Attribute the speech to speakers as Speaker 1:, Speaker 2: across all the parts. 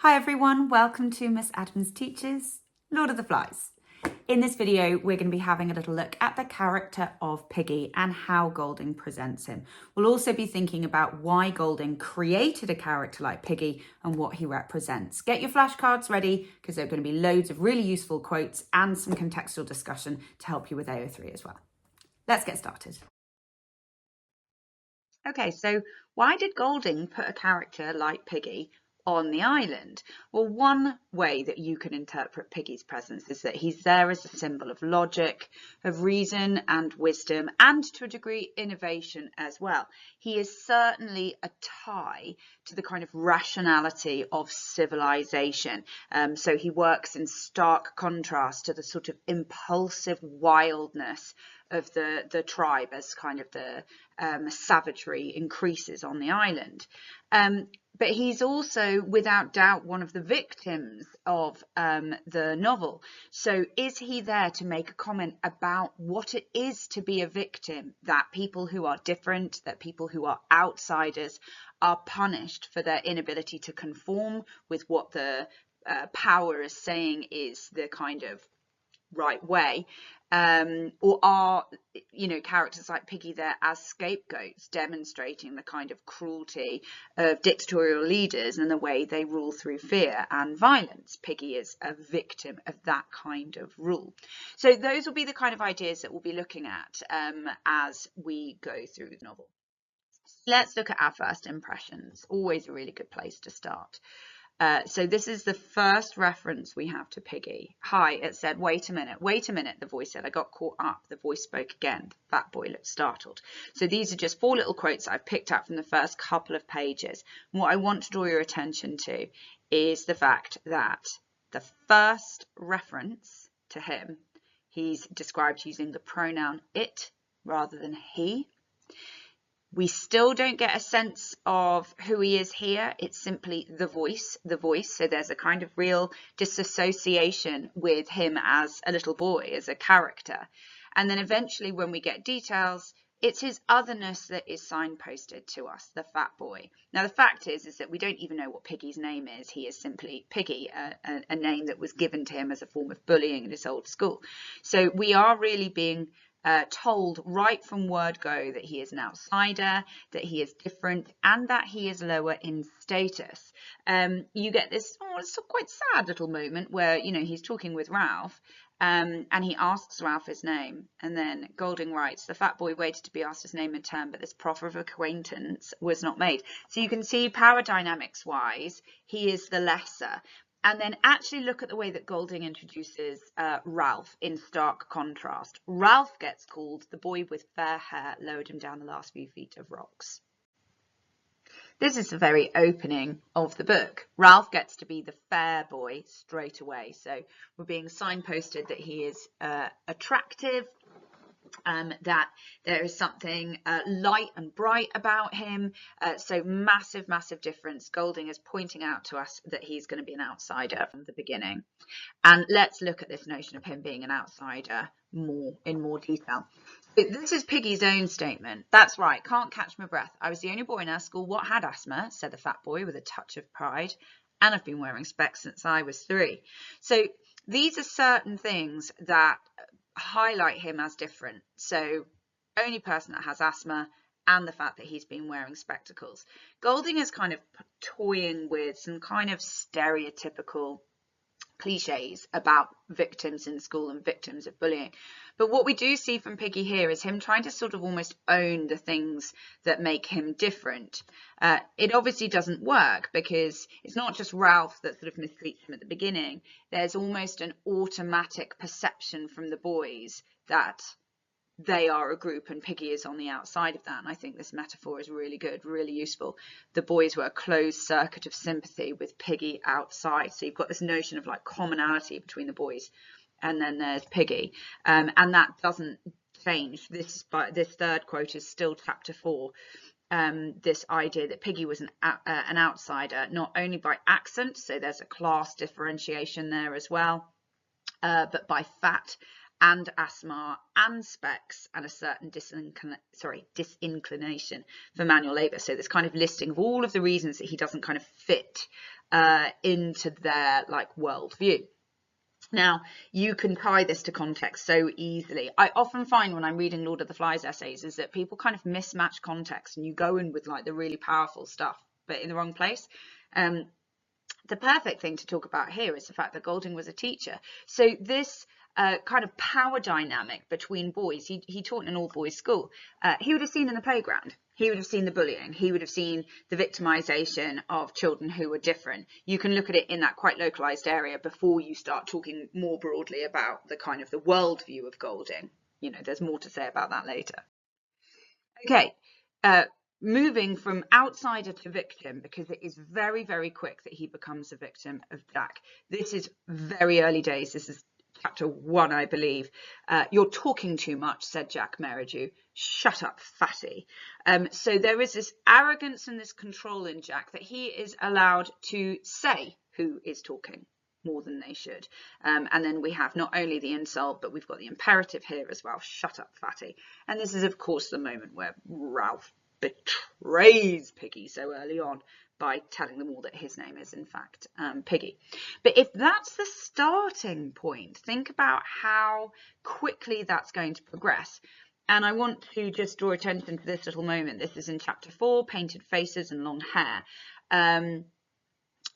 Speaker 1: Hi everyone, welcome to Miss Adams Teaches Lord of the Flies. In this video, we're going to be having a little look at the character of Piggy and how Golding presents him. We'll also be thinking about why Golding created a character like Piggy and what he represents. Get your flashcards ready because there are going to be loads of really useful quotes and some contextual discussion to help you with AO3 as well. Let's get started. Okay, so why did Golding put a character like Piggy on the island? Well, one way that you can interpret Piggy's presence is that he's there as a symbol of logic, of reason and wisdom, and to a degree innovation as well. He is certainly a tie to the kind of rationality of civilization. So he works in stark contrast to the sort of impulsive wildness of the tribe as kind of the savagery increases on the island. But he's also, without doubt, one of the victims of the novel. So is he there to make a comment about what it is to be a victim, that people who are different, that people who are outsiders are punished for their inability to conform with what the power is saying is the kind of right way? Or are, characters like Piggy there as scapegoats, demonstrating the kind of cruelty of dictatorial leaders and the way they rule through fear and violence? Piggy is a victim of that kind of rule. So those will be the kind of ideas that we'll be looking at as we go through the novel. Let's look at our first impressions. Always a really good place to start. So this is the first reference we have to Piggy. Hi, it said, wait a minute, the voice said. I got caught up. The voice spoke again. The fat boy looked startled. So these are just 4 little quotes I've picked up from the first couple of pages. And what I want to draw your attention to is the fact that the first reference to him, he's described using the pronoun it rather than he. We still don't get a sense of who he is here. It's simply the voice. So there's a kind of real disassociation with him as a little boy, as a character. And then eventually when we get details, it's his otherness that is signposted to us, the fat boy. Now, the fact is that we don't even know what Piggy's name is. He is simply Piggy, a name that was given to him as a form of bullying at his old school. So we are really being told right from word go that he is an outsider, that he is different, and that he is lower in status. You get this it's a quite sad little moment where, he's talking with Ralph, and he asks Ralph his name, and then Golding writes, the fat boy waited to be asked his name in turn, but this proffer of acquaintance was not made. So you can see power dynamics wise, he is the lesser. And then actually look at the way that Golding introduces Ralph in stark contrast. Ralph gets called the boy with fair hair, lowered him down the last few feet of rocks. This is the very opening of the book. Ralph gets to be the fair boy straight away. So we're being signposted that he is attractive, that there is something light and bright about him. So massive difference. Golding is pointing out to us that he's going to be an outsider from the beginning. And let's look at this notion of him being an outsider in more detail. This is Piggy's own statement. That's right, can't catch my breath. I was the only boy in our school what had asthma, said the fat boy with a touch of pride. And I've been wearing specs since I was 3. So these are certain things that highlight him as different. So only person that has asthma, and the fact that he's been wearing spectacles. Golding is kind of toying with some kind of stereotypical cliches about victims in school and victims of bullying. But what we do see from Piggy here is him trying to sort of almost own the things that make him different. It obviously doesn't work because it's not just Ralph that sort of mistreats him at the beginning. There's almost an automatic perception from the boys that they are a group and Piggy is on the outside of that. And I think this metaphor is really good, really useful. The boys were a closed circuit of sympathy with Piggy outside. So you've got this notion of like commonality between the boys, and then there's Piggy. And that doesn't change. This third quote is still chapter 4. This idea that Piggy was an outsider, not only by accent, so there's a class differentiation there as well, but by fat and asthma and specs and a certain disinclination for manual labour. So this kind of listing of all of the reasons that he doesn't kind of fit into their like worldview. Now, you can tie this to context so easily. I often find when I'm reading Lord of the Flies essays is that people kind of mismatch context, and you go in with like the really powerful stuff, but in the wrong place. The perfect thing to talk about here is the fact that Golding was a teacher. So this kind of power dynamic between boys, he taught in an all-boys school. He would have seen in the playground. He would have seen the bullying. He would have seen the victimization of children who were different. You can look at it in that quite localized area before you start talking more broadly about the kind of the worldview of Golding. You know, there's more to say about that later. Okay. Moving from outsider to victim, because it is very, very quick that he becomes a victim of Jack. This is very early days. This is chapter 1, I believe. You're talking too much, said Jack Merridew. Shut up, fatty. So there is this arrogance and this control in Jack that he is allowed to say who is talking more than they should. And then we have not only the insult, but we've got the imperative here as well. Shut up, fatty. And this is, of course, the moment where Ralph betrays Piggy so early on by telling them all that his name is in fact Piggy. But if that's the starting point, think about how quickly that's going to progress. And I want to just draw attention to this little moment. This is in chapter 4, Painted Faces and Long Hair,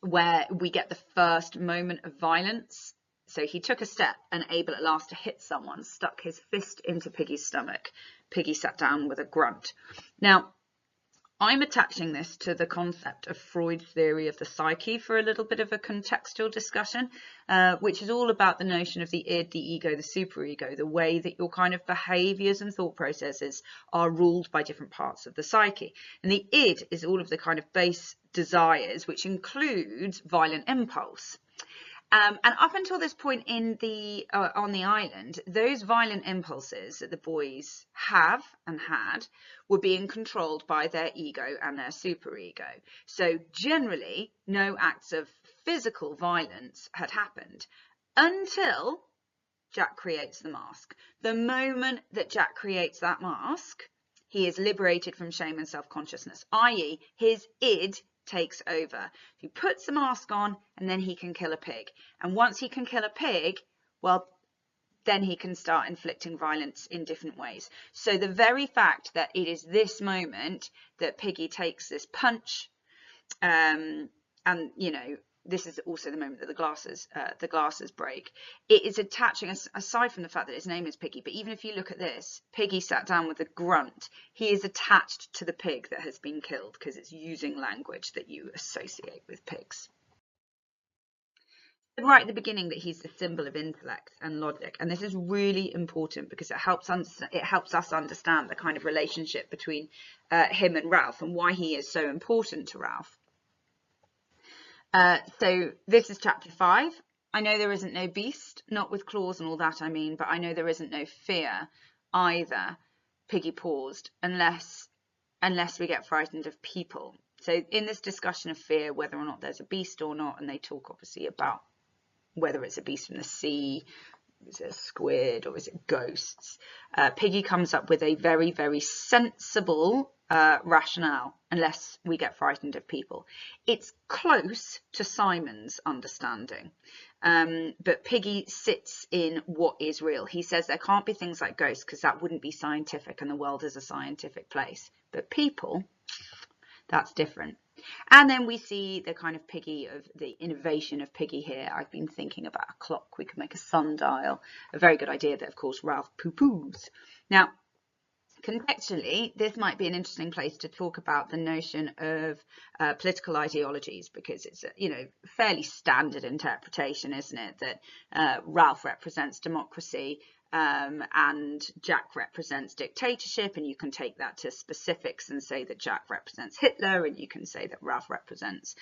Speaker 1: where we get the first moment of violence. So he took a step and able at last to hit someone, stuck his fist into Piggy's stomach. Piggy sat down with a grunt. Now, I'm attaching this to the concept of Freud's theory of the psyche for a little bit of a contextual discussion, which is all about the notion of the id, the ego, the superego, the way that your kind of behaviours and thought processes are ruled by different parts of the psyche. And the id is all of the kind of base desires, which includes violent impulse. And up until this point in the on the island, those violent impulses that the boys have and had were being controlled by their ego and their superego. So generally, no acts of physical violence had happened until Jack creates the mask. The moment that Jack creates that mask, he is liberated from shame and self-consciousness, i.e. his id takes over. He puts the mask on and then he can kill a pig. And once he can kill a pig, well, then he can start inflicting violence in different ways. So the very fact that it is this moment that Piggy takes this punch, and you know, this is also the moment that the glasses break. It is attaching, aside from the fact that his name is Piggy, but even if you look at this, Piggy sat down with a grunt. He is attached to the pig that has been killed because it's using language that you associate with pigs. Right at the beginning that he's the symbol of intellect and logic, and this is really important because it helps us understand the kind of relationship between him and Ralph and why he is so important to Ralph. So this is chapter 5. I know there isn't no beast, not with claws and all that I mean, but I know there isn't no fear either. Piggy paused, unless we get frightened of people. So in this discussion of fear, whether or not there's a beast or not, and they talk obviously about whether it's a beast from the sea, is it a squid or is it ghosts? Piggy comes up with a very, very sensible rationale, unless we get frightened of people. It's close to Simon's understanding, but Piggy sits in what is real. He says there can't be things like ghosts because that wouldn't be scientific and the world is a scientific place. But people, that's different. And then we see the kind of Piggy of the innovation of Piggy here. I've been thinking about a clock. We could make a sundial. A very good idea that, of course, Ralph poo-poos. Now, contextually, this might be an interesting place to talk about the notion of political ideologies, because it's a, you know, fairly standard interpretation, isn't it, that Ralph represents democracy and Jack represents dictatorship, and you can take that to specifics and say that Jack represents Hitler, and you can say that Ralph represents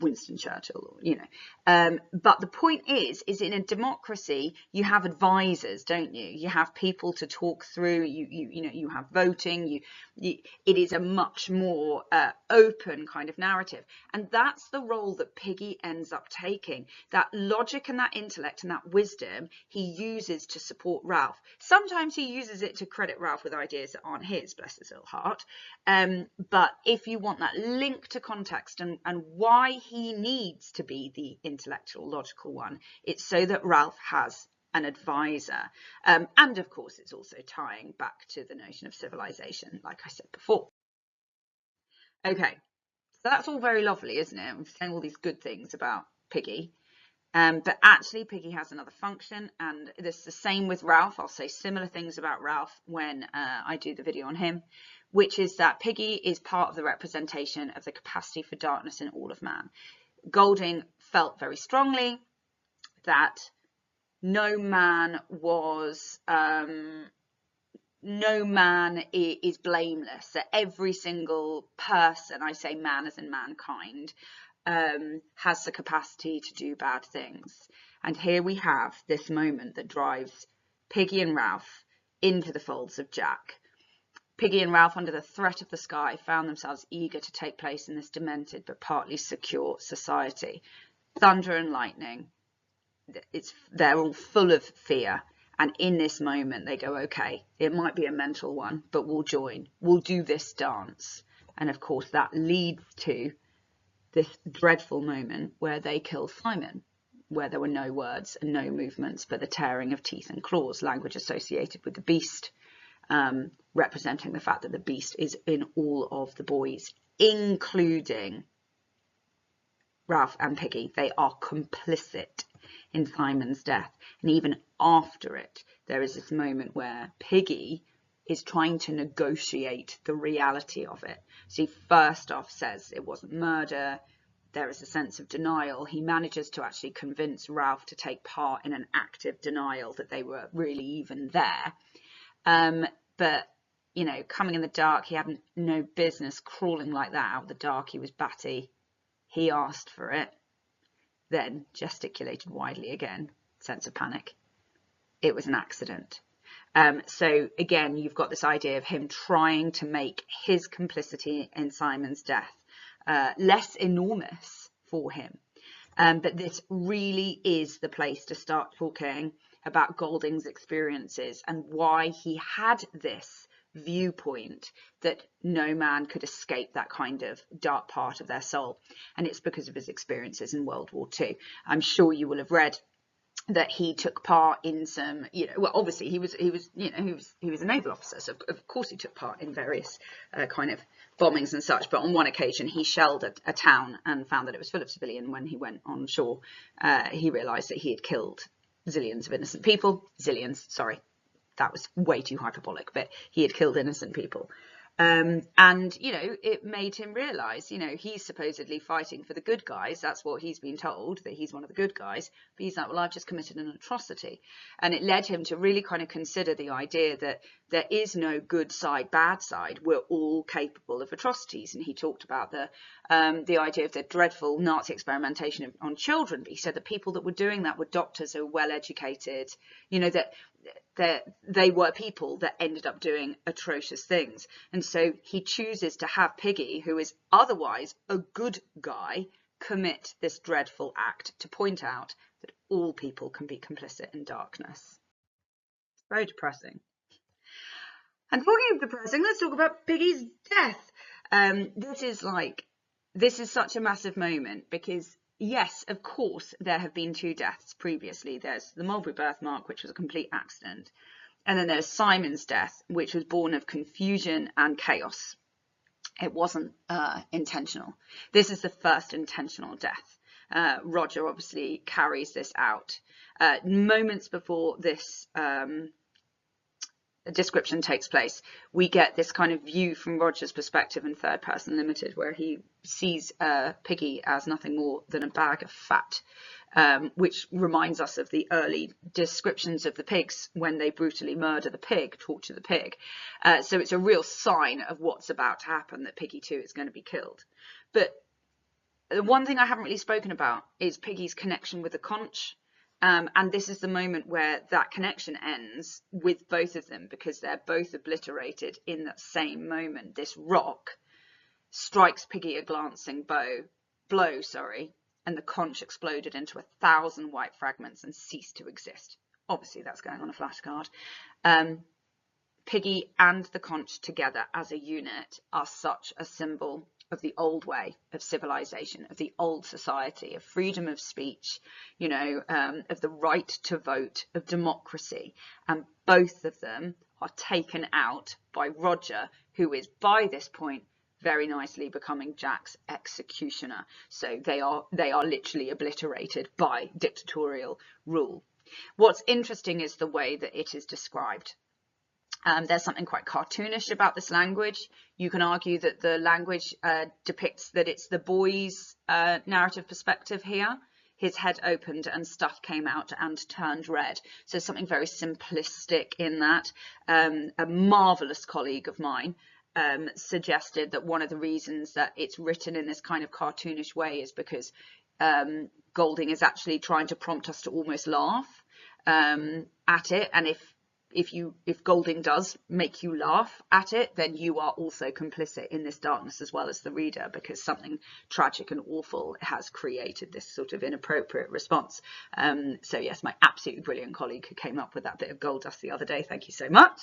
Speaker 1: Winston Churchill, you know. But the point is in a democracy you have advisors, don't you? You have people to talk through. You know, you have voting. It is a much more open kind of narrative, and that's the role that Piggy ends up taking. That logic and that intellect and that wisdom he uses to support for Ralph. Sometimes he uses it to credit Ralph with ideas that aren't his, bless his little heart. But if you want that link to context and why he needs to be the intellectual, logical one, it's so that Ralph has an advisor. And of course, it's also tying back to the notion of civilization, like I said before. Okay, so that's all very lovely, isn't it? I'm saying all these good things about Piggy. But actually, Piggy has another function, and this is the same with Ralph. I'll say similar things about Ralph when I do the video on him, which is that Piggy is part of the representation of the capacity for darkness in all of man. Golding felt very strongly that no man is blameless, that every single person, I say man as in mankind, has the capacity to do bad things. And here we have this moment that drives Piggy and Ralph into the folds of Jack. Piggy and Ralph, under the threat of the sky, found themselves eager to take place in this demented but partly secure society. Thunder and lightning, they're all full of fear. And in this moment, they go, okay, it might be a mental one, but we'll join. We'll do this dance. And of course, that leads to this dreadful moment where they kill Simon, where there were no words and no movements, but the tearing of teeth and claws, language associated with the beast, representing the fact that the beast is in all of the boys, including Ralph and Piggy. They are complicit in Simon's death. And even after it, there is this moment where Piggy is trying to negotiate the reality of it. So he first off says it wasn't murder. There is a sense of denial. He manages to actually convince Ralph to take part in an active denial that they were really even there. But, you know, coming in the dark, he had no business crawling like that out of the dark. He was batty. He asked for it, then gesticulated widely again, sense of panic. It was an accident. So again, you've got this idea of him trying to make his complicity in Simon's death less enormous for him. But this really is the place to start talking about Golding's experiences and why he had this viewpoint that no man could escape that kind of dark part of their soul. And it's because of his experiences in World War II. I'm sure you will have read that he took part in some, well, obviously he was a naval officer, so of course he took part in various kind of bombings and such. But on one occasion, he shelled a town and found that it was full of civilians. When he went on shore, he realised that he had killed zillions of innocent people. Zillions, sorry, that was way too hyperbolic, but he had killed innocent people. And, it made him realise, he's supposedly fighting for the good guys. That's what he's been told, that he's one of the good guys. But he's like, well, I've just committed an atrocity. And it led him to really kind of consider the idea that there is no good side, bad side. We're all capable of atrocities. And he talked about the idea of the dreadful Nazi experimentation on children. But he said the people that were doing that were doctors who were well educated, that they were people that ended up doing atrocious things. And so he chooses to have Piggy, who is otherwise a good guy, commit this dreadful act to point out that all people can be complicit in darkness. It's very depressing. And talking of depressing, let's talk about Piggy's death. This is such a massive moment because, yes, of course, there have been two deaths previously. There's the Mulberry birthmark, which was a complete accident. And then there's Simon's death, which was born of confusion and chaos. It wasn't intentional. This is the first intentional death. Roger obviously carries this out. Moments before this description takes place, we get this kind of view from Roger's perspective in third person limited, where he sees Piggy as nothing more than a bag of fat, which reminds us of the early descriptions of the pigs when they brutally murder the pig, torture the pig. So it's a real sign of what's about to happen, that Piggy too is going to be killed. But the one thing I haven't really spoken about is Piggy's connection with the conch. And this is the moment where that connection ends with both of them, because they're both obliterated in that same moment. This rock strikes Piggy a glancing blow, and the conch exploded into 1,000 white fragments and ceased to exist obviously that's going on a flashcard. Piggy and the conch together as a unit are such a symbol of the old way of civilization, of the old society, of freedom of speech, you know, of the right to vote, of democracy. And both of them are taken out by Roger, who is by this point very nicely becoming Jack's executioner. So they are literally obliterated by dictatorial rule. What's interesting is the way that it is described. There's something quite cartoonish about this language. You can argue that the language depicts that it's the boy's narrative perspective here. His head opened and stuff came out and turned red. So something very simplistic in that. A marvellous colleague of mine suggested that one of the reasons that it's written in this kind of cartoonish way is because Golding is actually trying to prompt us to almost laugh at it. And if Golding does make you laugh at it, then you are also complicit in this darkness as well as the reader, because something tragic and awful has created this sort of inappropriate response. So yes, my absolutely brilliant colleague who came up with that bit of gold dust the other day, thank you so much.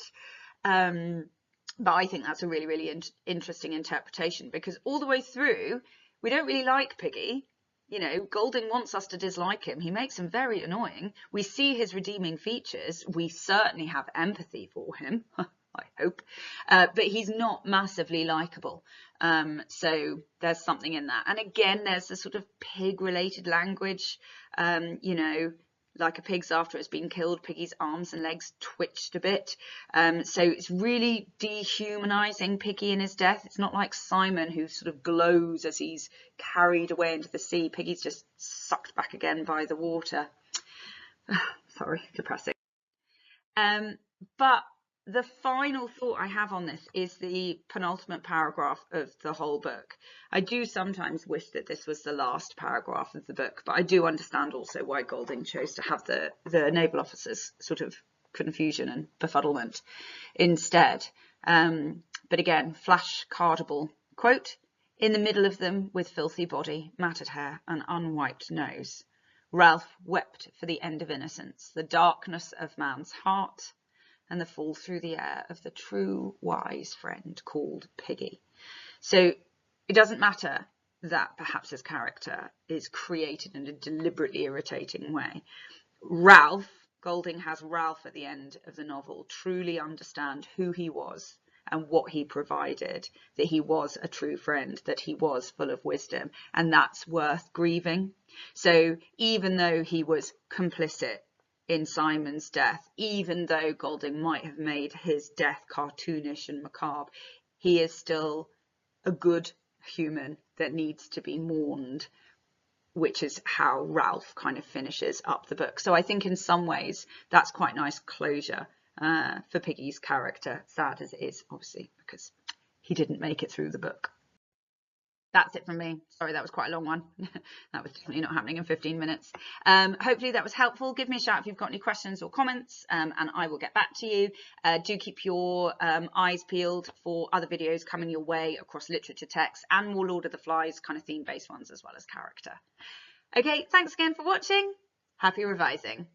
Speaker 1: But I think that's a really, really interesting interpretation, because all the way through, we don't really like Piggy. You know, Golding wants us to dislike him. He makes him very annoying. We see his redeeming features. We certainly have empathy for him, I hope. But he's not massively likable. So there's something in that. And again, there's the sort of pig-related language, you know, like a pig's after it's been killed, Piggy's arms and legs twitched a bit. So it's really dehumanizing Piggy in his death. It's not like Simon, who sort of glows as he's carried away into the sea. Piggy's just sucked back again by the water. Sorry, depressing. But the final thought I have on this is the penultimate paragraph of the whole book. I do sometimes wish that this was the last paragraph of the book, but I do understand also why Golding chose to have the naval officers' sort of confusion and befuddlement instead. But again, flashcardable quote: "In the middle of them, with filthy body, matted hair, and unwiped nose, Ralph wept for the end of innocence, the darkness of man's heart, and the fall through the air of the true wise friend called Piggy." So it doesn't matter that perhaps his character is created in a deliberately irritating way. Golding has Ralph at the end of the novel truly understand who he was and what he provided, that he was a true friend, that he was full of wisdom, and that's worth grieving. So even though he was complicit in Simon's death, even though Golding might have made his death cartoonish and macabre, he is still a good human that needs to be mourned, which is how Ralph kind of finishes up the book. So I think in some ways that's quite nice closure for Piggy's character, sad as it is, obviously, because he didn't make it through the book. That's it from me. Sorry, that was quite a long one. That was definitely not happening in 15 minutes. Hopefully that was helpful. Give me a shout if you've got any questions or comments, and I will get back to you. Do keep your eyes peeled for other videos coming your way across literature text and more Lord of the Flies kind of theme-based ones as well as character. Okay, thanks again for watching. Happy revising.